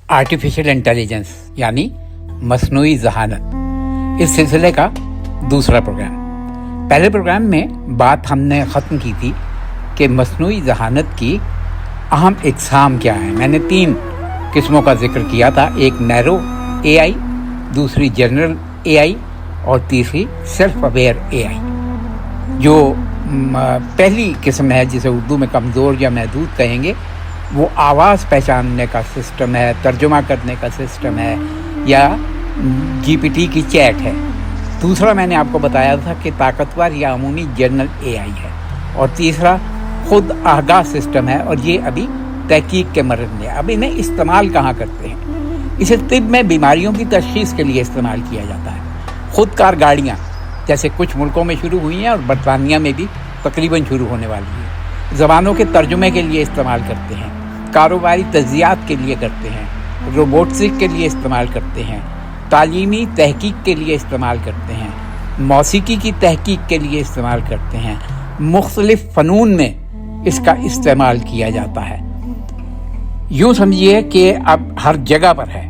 Artificial intelligence यानी मसनूई ज़हानत, इस सिलसिले का दूसरा प्रोग्राम। पहले प्रोग्राम में बात हमने ख़त्म की थी कि मसनूई ज़हानत की अहम इक़साम क्या है। मैंने 3 किस्मों का जिक्र किया था, एक नैरो AI, दूसरी जनरल AI और तीसरी सेल्फ अवेयर AI। जो पहली किस्म है, जिसे उर्दू में कमज़ोर या महदूद कहेंगे, वो आवाज़ पहचानने का सिस्टम है, तर्जुमा करने का सिस्टम है या GPT की चैट है। दूसरा मैंने आपको बताया था कि ताकतवर या अमूमी जनरल AI है, और तीसरा खुद आगाह सिस्टम है, और ये अभी तहकीक के मर्हले में। अब इन्हें इस्तेमाल कहाँ करते हैं? इसे तिब में बीमारियों की तशख़ीस के लिए इस्तेमाल किया जाता है। खुदकार गाड़ियाँ जैसे कुछ मुल्कों में शुरू हुई हैं और बरतानिया में भी तकरीबन शुरू होने वाली है। ज़बानों के तर्जुमे के लिए इस्तेमाल करते हैं, कारोबारी तज्ज़ियात के लिए करते हैं, रोबोटिक्स के लिए इस्तेमाल करते हैं, तालीमी तहकीक के लिए इस्तेमाल करते हैं, मौसीकी की तहकीक के लिए इस्तेमाल करते हैं। मुख्तलिफ फ़नून में इसका इस्तेमाल किया जाता है। यूँ समझिए कि अब हर जगह पर है।